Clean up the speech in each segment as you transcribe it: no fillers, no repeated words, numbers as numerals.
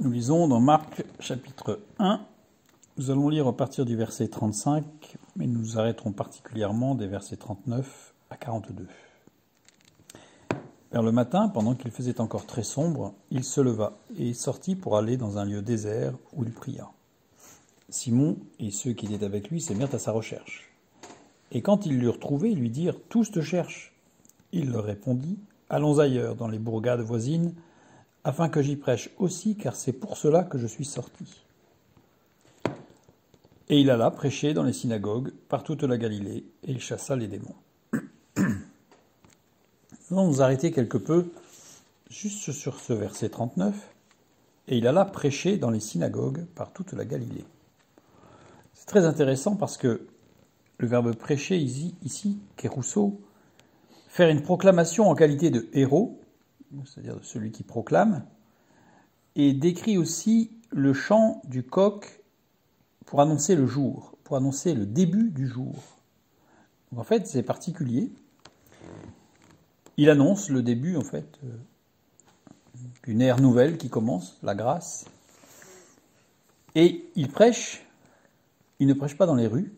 Nous lisons dans Marc chapitre 1. Nous allons lire à partir du verset 35, mais nous nous arrêterons particulièrement des versets 39 à 42. Vers le matin, pendant qu'il faisait encore très sombre, il se leva et sortit pour aller dans un lieu désert où il pria. Simon et ceux qui étaient avec lui se mirent à sa recherche. Et quand ils l'eurent trouvé, ils lui dirent « Tous te cherchent ». Il leur répondit « Allons ailleurs, dans les bourgades voisines, afin que j'y prêche aussi, car c'est pour cela que je suis sorti. » Et il alla prêcher dans les synagogues, par toute la Galilée, et il chassa les démons. Nous allons nous arrêter quelque peu juste sur ce verset 39. Et il alla prêcher dans les synagogues par toute la Galilée. C'est très intéressant parce que le verbe prêcher ici, kérousso, faire une proclamation en qualité de héros, c'est-à-dire de celui qui proclame, et décrit aussi le chant du coq pour annoncer le jour, pour annoncer le début du jour. Donc en fait, c'est particulier. Il annonce le début, en fait, d'une ère nouvelle qui commence, la grâce. Et il prêche, il ne prêche pas dans les rues,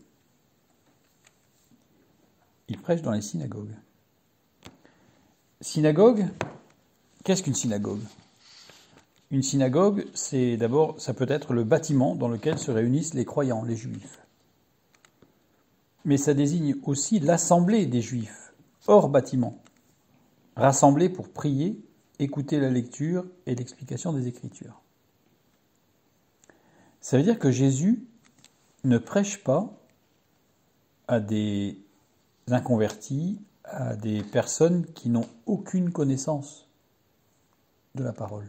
il prêche dans les synagogues. Synagogue, qu'est-ce qu'une synagogue ? Une synagogue, c'est d'abord, ça peut être le bâtiment dans lequel se réunissent les croyants, les juifs. Mais ça désigne aussi l'assemblée des juifs, hors bâtiment, rassemblés pour prier, écouter la lecture et l'explication des Écritures. Ça veut dire que Jésus ne prêche pas à des inconvertis, à des personnes qui n'ont aucune connaissance de la parole.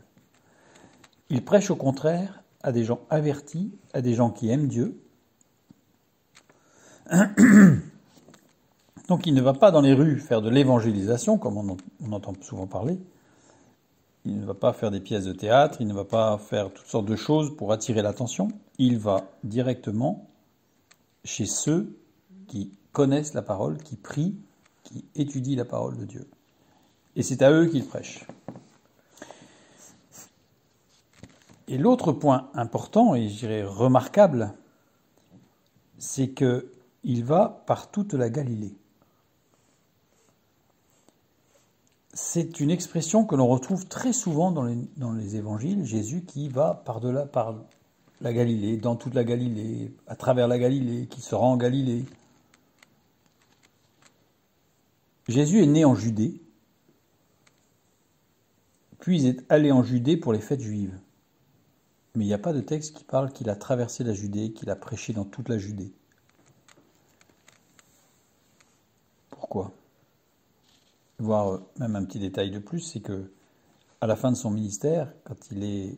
Il prêche au contraire à des gens avertis, à des gens qui aiment Dieu. Donc il ne va pas dans les rues faire de l'évangélisation, comme on entend souvent parler. Il ne va pas faire des pièces de théâtre, il ne va pas faire toutes sortes de choses pour attirer l'attention. Il va directement chez ceux qui connaissent la parole, qui prient, qui étudient la parole de Dieu. Et c'est à eux qu'il prêche. Et l'autre point important, et je dirais remarquable, c'est qu'il va par toute la Galilée. C'est une expression que l'on retrouve très souvent dans les évangiles, Jésus qui va par la Galilée, dans toute la Galilée, à travers la Galilée, qui se rend en Galilée. Jésus est né en Judée, puis il est allé en Judée pour les fêtes juives. Mais il n'y a pas de texte qui parle qu'il a traversé la Judée, qu'il a prêché dans toute la Judée. Pourquoi ? Voir même un petit détail de plus, c'est que à la fin de son ministère, quand il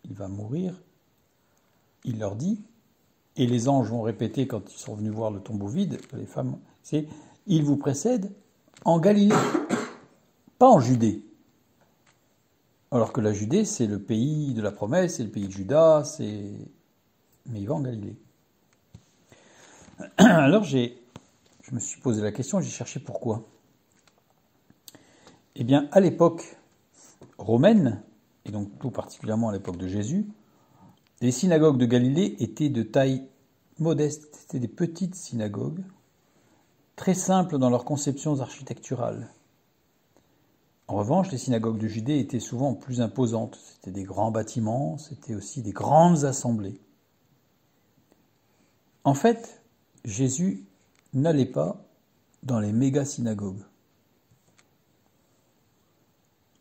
va mourir, il leur dit, et les anges vont répéter quand ils sont venus voir le tombeau vide, les femmes, c'est « Il vous précède en Galilée, pas en Judée ». Alors que la Judée, c'est le pays de la promesse, c'est le pays de Juda, mais il va en Galilée. Alors je me suis posé la question, j'ai cherché pourquoi. Eh bien, à l'époque romaine, et donc tout particulièrement à l'époque de Jésus, les synagogues de Galilée étaient de taille modeste, c'était des petites synagogues, très simples dans leurs conceptions architecturales. En revanche, les synagogues de Judée étaient souvent plus imposantes. C'était des grands bâtiments, c'était aussi des grandes assemblées. En fait, Jésus n'allait pas dans les méga-synagogues.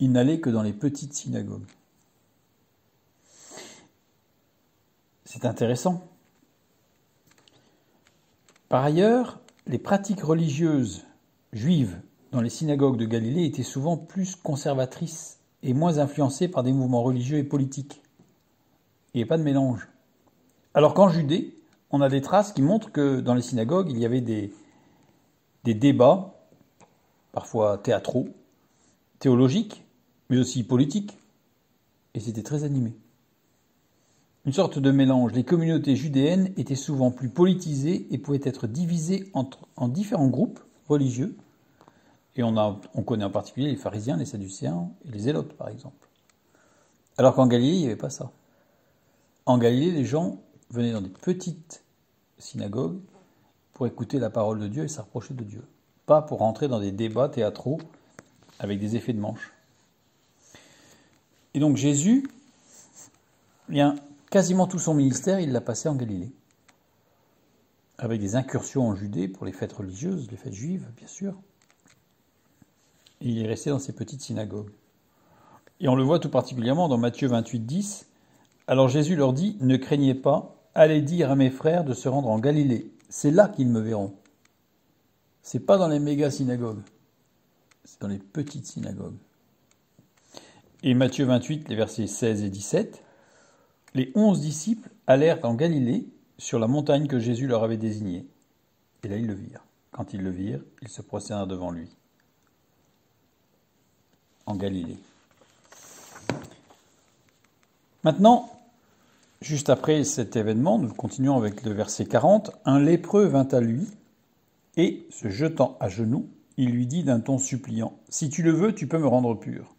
Il n'allait que dans les petites synagogues. C'est intéressant. Par ailleurs, les pratiques religieuses juives dans les synagogues de Galilée étaient souvent plus conservatrices et moins influencées par des mouvements religieux et politiques. Il n'y avait pas de mélange. Alors qu'en Judée, on a des traces qui montrent que dans les synagogues, il y avait des débats, parfois théâtraux, théologiques, mais aussi politiques, et c'était très animé. Une sorte de mélange. Les communautés judéennes étaient souvent plus politisées et pouvaient être divisées en différents groupes religieux. Et on connaît en particulier les pharisiens, les sadducéens et les zélotes, par exemple. Alors qu'en Galilée, il n'y avait pas ça. En Galilée, les gens venaient dans des petites synagogues pour écouter la parole de Dieu et s'approcher de Dieu. Pas pour rentrer dans des débats théâtraux avec des effets de manche. Et donc Jésus, bien, quasiment tout son ministère, il l'a passé en Galilée. Avec des incursions en Judée pour les fêtes religieuses, les fêtes juives, bien sûr. Et il est resté dans ces petites synagogues. Et on le voit tout particulièrement dans Matthieu 28, 10. Alors Jésus leur dit, ne craignez pas, allez dire à mes frères de se rendre en Galilée. C'est là qu'ils me verront. C'est pas dans les méga synagogues. C'est dans les petites synagogues. Et Matthieu 28, les versets 16 et 17. Les 11 disciples allèrent en Galilée, sur la montagne que Jésus leur avait désignée. Et là, ils le virent. Quand ils le virent, ils se prosternèrent devant lui. En Galilée. Maintenant, juste après cet événement, nous continuons avec le verset 40. Un lépreux vint à lui et, se jetant à genoux, il lui dit d'un ton suppliant, « Si tu le veux, tu peux me rendre pur. »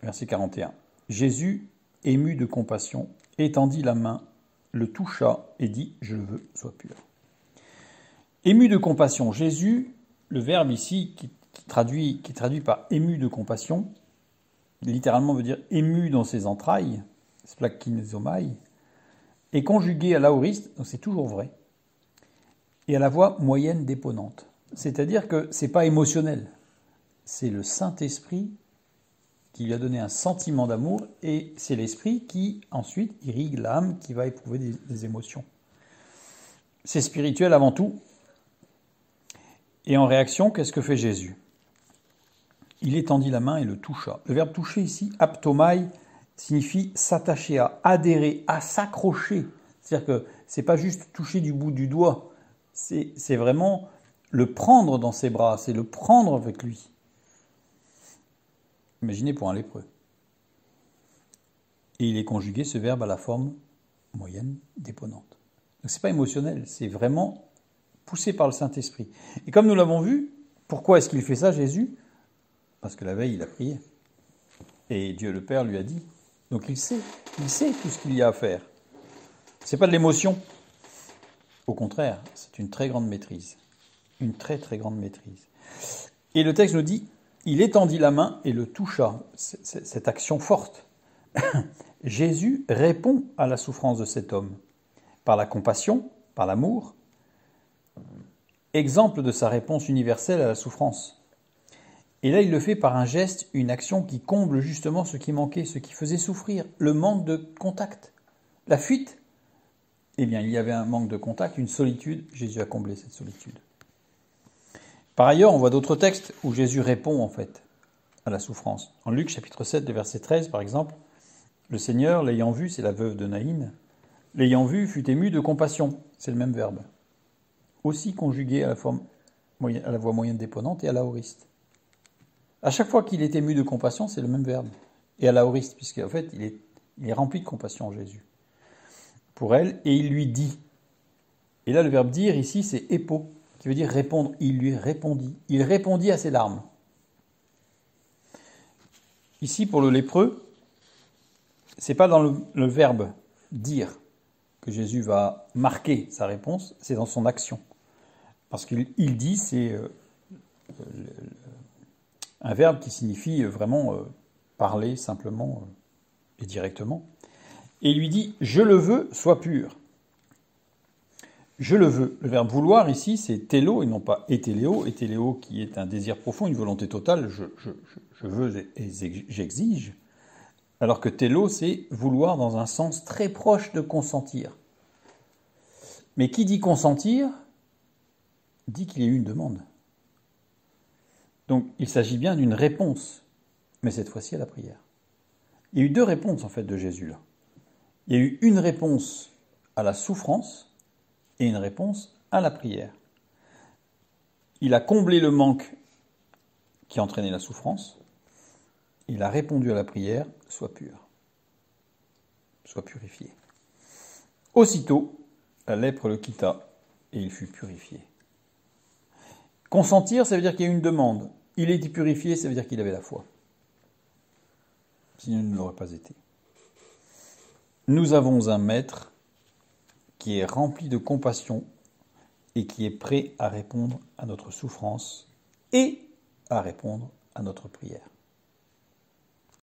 Verset 41. Jésus, ému de compassion, étendit la main, le toucha et dit « Je le veux, sois pur. » Ému de compassion. Jésus, le verbe ici qui est traduit par ému de compassion, littéralement veut dire ému dans ses entrailles, splakinzomai, est conjugué à l'aoriste, donc c'est toujours vrai, et à la voix moyenne déponente. C'est-à-dire que c'est pas émotionnel, c'est le Saint-Esprit qui lui a donné un sentiment d'amour, et c'est l'Esprit qui, ensuite, irrigue l'âme qui va éprouver des émotions. C'est spirituel avant tout. Et en réaction, qu'est-ce que fait Jésus? Il étendit la main et le toucha. Le verbe toucher ici, aptomai, signifie s'attacher à, adhérer, à s'accrocher. C'est-à-dire que c'est pas juste toucher du bout du doigt, c'est vraiment le prendre dans ses bras, c'est le prendre avec lui. Imaginez pour un lépreux. Et il est conjugué ce verbe à la forme moyenne déponente. Donc c'est pas émotionnel, c'est vraiment poussé par le Saint-Esprit. Et comme nous l'avons vu, pourquoi est-ce qu'il fait ça, Jésus? Parce que la veille, il a prié. Et Dieu le Père lui a dit. Donc il sait tout ce qu'il y a à faire. C'est pas de l'émotion. Au contraire, c'est une très grande maîtrise. Une très très grande maîtrise. Et le texte nous dit, il étendit la main et le toucha. Cette action forte. Jésus répond à la souffrance de cet homme. Par la compassion, par l'amour. Exemple de sa réponse universelle à la souffrance. Et là, il le fait par un geste, une action qui comble justement ce qui manquait, ce qui faisait souffrir, le manque de contact. La fuite, eh bien, il y avait un manque de contact, une solitude. Jésus a comblé cette solitude. Par ailleurs, on voit d'autres textes où Jésus répond en fait à la souffrance. En Luc chapitre 7, verset 13 par exemple, le Seigneur, l'ayant vu, c'est la veuve de Naïn, l'ayant vu, fut ému de compassion. C'est le même verbe. Aussi conjugué à la voix moyenne déponente et à l'aoriste. À chaque fois qu'il est ému de compassion, c'est le même verbe. Et à l'aoriste, puisqu'en fait, il est rempli de compassion, Jésus. Pour elle, et il lui dit. Et là, le verbe dire, ici, c'est épo, qui veut dire répondre. Il lui répondit. Il répondit à ses larmes. Ici, pour le lépreux, c'est pas dans le verbe dire que Jésus va marquer sa réponse, c'est dans son action. Parce qu'il dit, c'est un verbe qui signifie vraiment parler simplement et directement. Et il lui dit, je le veux, sois pur. Je le veux. Le verbe vouloir ici, c'est télo et non pas étéléo. Étéléo qui est un désir profond, une volonté totale. Je veux et j'exige. Alors que télo, c'est vouloir dans un sens très proche de consentir. Mais qui dit consentir, dit qu'il y a eu une demande. Donc il s'agit bien d'une réponse, mais cette fois-ci à la prière. Il y a eu deux réponses en fait de Jésus là. Il y a eu une réponse à la souffrance et une réponse à la prière. Il a comblé le manque qui entraînait la souffrance. Il a répondu à la prière, sois pur, sois purifié. Aussitôt, la lèpre le quitta et il fut purifié. Consentir, ça veut dire qu'il y a eu une demande. Il a été purifié, ça veut dire qu'il avait la foi. s'il ne l'aurait pas été. Nous avons un maître qui est rempli de compassion et qui est prêt à répondre à notre souffrance et à répondre à notre prière.